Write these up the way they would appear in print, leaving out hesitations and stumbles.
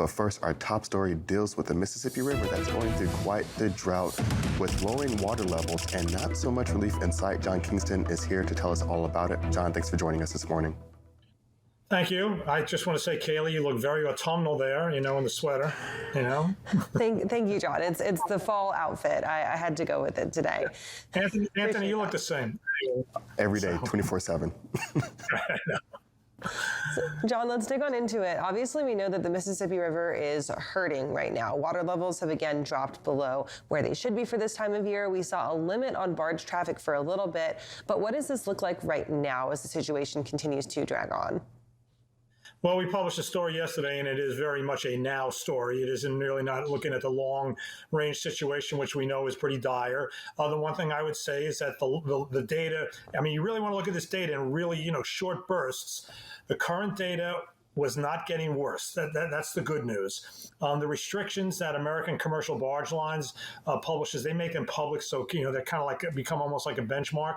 But first, our top story deals with the Mississippi River that's going through quite the drought with lowering water levels and not so much relief in sight. John Kingston is here to tell us all about it. John, thanks for joining us this morning. Thank you. I just want to say, Kaylee, you look very autumnal there, in the sweater, Thank you, John. It's the fall outfit. I had to go with it today. Anthony, you look the same. Every day, 24/7. John, let's dig on into it. Obviously, we know that the Mississippi River is hurting right now. Water levels have again dropped below where they should be for this time of year. We saw a limit on barge traffic for a little bit, but what does this look like right now as the situation continues to drag on? Well, we published a story yesterday, and it is very much a now story. It isn't really not looking at the long-range situation, which we know is pretty dire. The one thing I would say is that the data, you really want to look at this data in really, short bursts. The current data was not getting worse. That's the good news. The restrictions that American commercial barge lines publishes, they make them public, so they're kind of like become almost like a benchmark.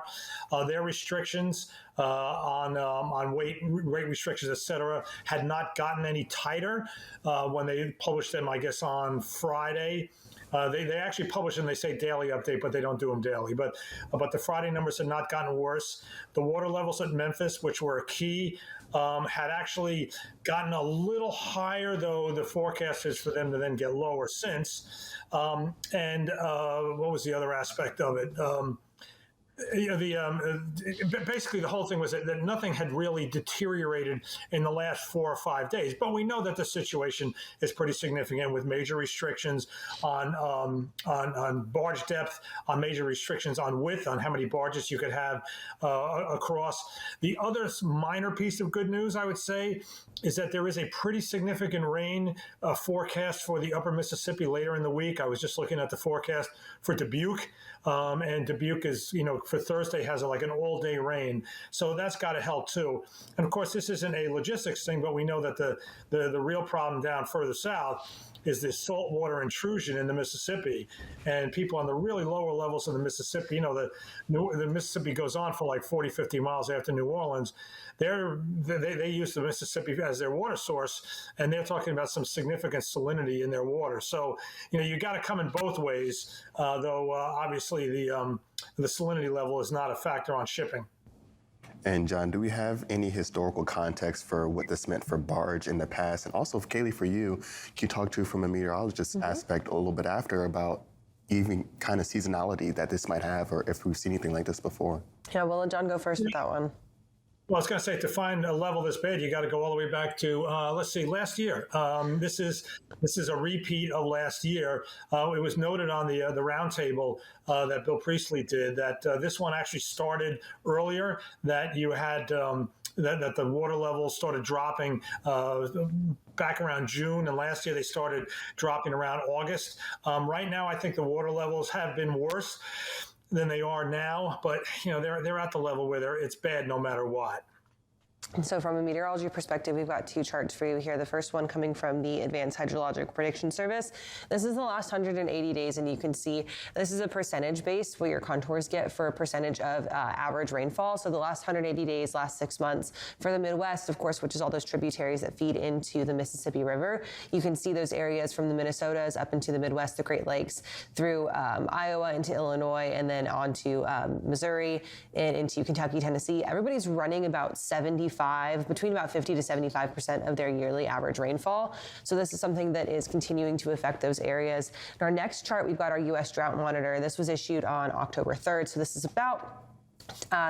Their restrictions on weight restrictions, et cetera, had not gotten any tighter when they published them, I guess, on Friday. They actually publish them, they say daily update, but they don't do them daily. But the Friday numbers had not gotten worse. The water levels at Memphis, which were a key, had actually gotten a little higher, though the forecast is for them to then get lower since. And what was the other aspect of it? Basically the whole thing was that nothing had really deteriorated in the last 4 or 5 days, but we know that the situation is pretty significant with major restrictions on barge depth, on major restrictions on width, on how many barges you could have across. The other minor piece of good news, I would say, is that there is a pretty significant rain forecast for the upper Mississippi later in the week. I was just looking at the forecast for Dubuque, and Dubuque is, for Thursday has like an all-day rain. So that's got to help too. And of course, this isn't a logistics thing, but we know that the real problem down further south is this saltwater intrusion in the Mississippi, and people on the really lower levels of the Mississippi, the Mississippi goes on for like 40, 50 miles after New Orleans. They use the Mississippi as their water source, and they're talking about some significant salinity in their water. So, you got to come in both ways, though obviously the salinity level is not a factor on shipping. And John, do we have any historical context for what this meant for barge in the past? And also, Kaylee, for you, can you talk to from a meteorologist aspect a little bit after about even kind of seasonality that this might have, or if we've seen anything like this before? Yeah, we'll let John go first with that one. Well, I was going to say, to find a level this bad, you got to go all the way back to, last year. This is a repeat of last year. It was noted on the roundtable that Bill Priestley did that this one actually started earlier, that you had that the water levels started dropping back around June, and last year they started dropping around August. Right now, I think the water levels have been worse than they are now, but they're at the level where it's bad no matter what. So from a meteorology perspective, we've got 2 charts for you here. The first one coming from the Advanced Hydrologic Prediction Service. This is the last 180 days, and you can see this is a percentage based what your contours get for a percentage of average rainfall. So the last 180 days, last 6 months for the Midwest, of course, which is all those tributaries that feed into the Mississippi River. You can see those areas from the Minnesotas up into the Midwest, the Great Lakes, through Iowa into Illinois, and then on to Missouri and into Kentucky, Tennessee. Everybody's running about between about 50 to 75% of their yearly average rainfall. So this is something that is continuing to affect those areas. In our next chart, we've got our U.S. Drought Monitor. This was issued on October 3rd. So this is about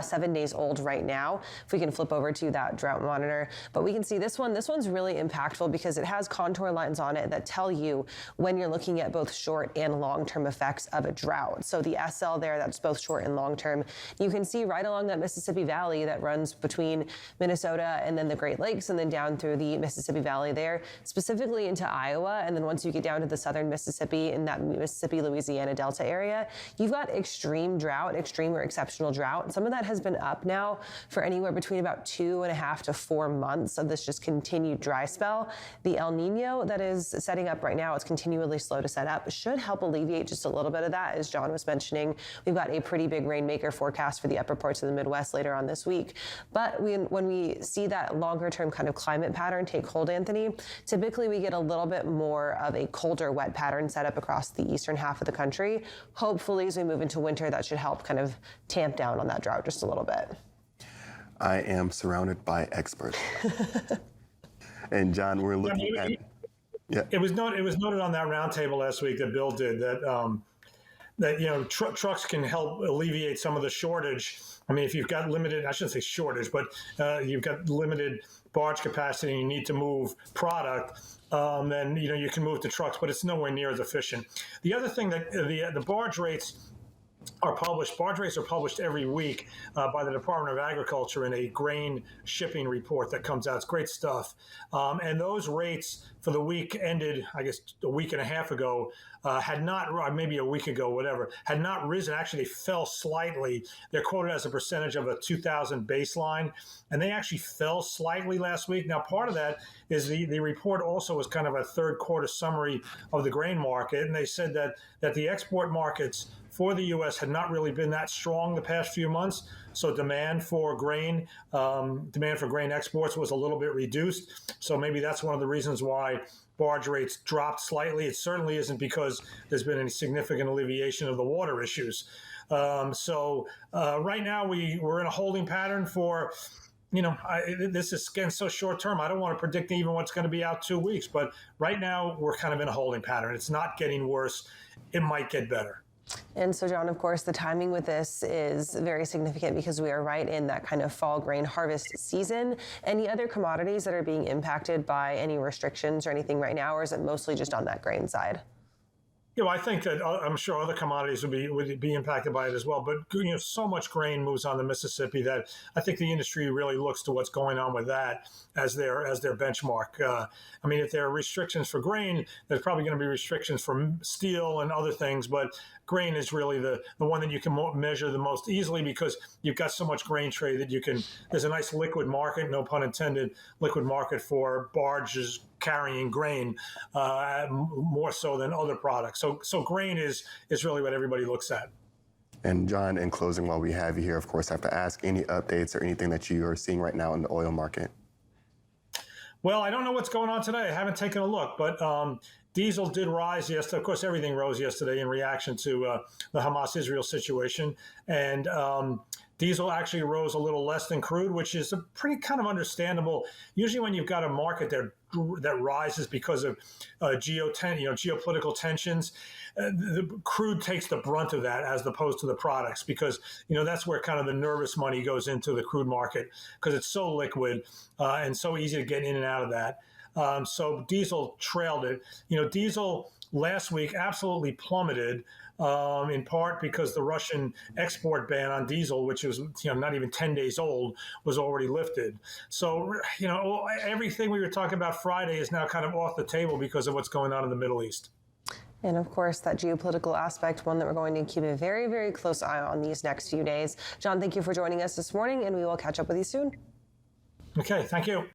7 days old right now. If we can flip over to that drought monitor, but we can see this one's really impactful because it has contour lines on it that tell you when you're looking at both short and long-term effects of a drought. So the SL there, that's both short and long-term. You can see right along that Mississippi Valley that runs between Minnesota and then the Great Lakes, and then down through the Mississippi Valley there, specifically into Iowa. And then once you get down to the southern Mississippi, in that Mississippi, Louisiana Delta area, you've got extreme drought, extreme or exceptional drought amount. Some of that has been up now for anywhere between about 2.5 to 4 months of this just continued dry spell. The El Nino that is setting up right now, it's continually slow to set up, should help alleviate just a little bit of that. As John was mentioning, we've got a pretty big rainmaker forecast for the upper parts of the Midwest later on this week. But when we see that longer term kind of climate pattern take hold, Anthony, typically we get a little bit more of a colder, wet pattern set up across the eastern half of the country. Hopefully, as we move into winter, that should help kind of tamp down on that drought just a little bit. I am surrounded by experts. And John, we're looking at... Yeah. It was noted on that roundtable last week that Bill did that trucks can help alleviate some of the shortage. I mean, if you've got limited, I shouldn't say shortage, but you've got limited barge capacity and you need to move product, then you can move to trucks, but it's nowhere near as efficient. The other thing that the barge rates are published. Barge rates are published every week by the Department of Agriculture in a grain shipping report that comes out. It's great stuff. And those rates for the week ended, I guess, a week and a half ago, had not, or maybe a week ago, whatever, had not risen. Actually, they fell slightly. They're quoted as a percentage of a 2000 baseline, and they actually fell slightly last week. Now, part of that is the report also was kind of a third quarter summary of the grain market, and they said that the export markets for the U.S. had not really been that strong the past few months. So demand for grain exports was a little bit reduced. So maybe that's one of the reasons why barge rates dropped slightly. It certainly isn't because there's been any significant alleviation of the water issues. So right now we're in a holding pattern for, this is again so short term. I don't want to predict even what's going to be out 2 weeks, but right now we're kind of in a holding pattern. It's not getting worse. It might get better. And so, John, of course, the timing with this is very significant because we are right in that kind of fall grain harvest season. Any other commodities that are being impacted by any restrictions or anything right now, or is it mostly just on that grain side? I think that I'm sure other commodities would be impacted by it as well. But so much grain moves on the Mississippi that I think the industry really looks to what's going on with that as their benchmark. I mean, if there are restrictions for grain, there's probably going to be restrictions for steel and other things. But grain is really the one that you can measure the most easily because you've got so much grain trade that there's a nice liquid market, no pun intended, liquid market for barges carrying grain more so than other products. So grain is really what everybody looks at. And John, in closing, while we have you here, of course, I have to ask any updates or anything that you are seeing right now in the oil market. Well, I don't know what's going on today. I haven't taken a look, but diesel did rise yesterday. Of course, everything rose yesterday in reaction to the Hamas-Israel situation. And diesel actually rose a little less than crude, which is a pretty kind of understandable. Usually when you've got a market that rises because of geopolitical tensions, the crude takes the brunt of that as opposed to the products because, that's where kind of the nervous money goes into the crude market because it's so liquid and so easy to get in and out of that. So diesel trailed it. Diesel last week absolutely plummeted in part because the Russian export ban on diesel, which was not even 10 days old, was already lifted. So, everything we were talking about Friday is now kind of off the table because of what's going on in the Middle East. And of course, that geopolitical aspect, one that we're going to keep a very, very close eye on these next few days. John, thank you for joining us this morning, and we will catch up with you soon. Okay, thank you.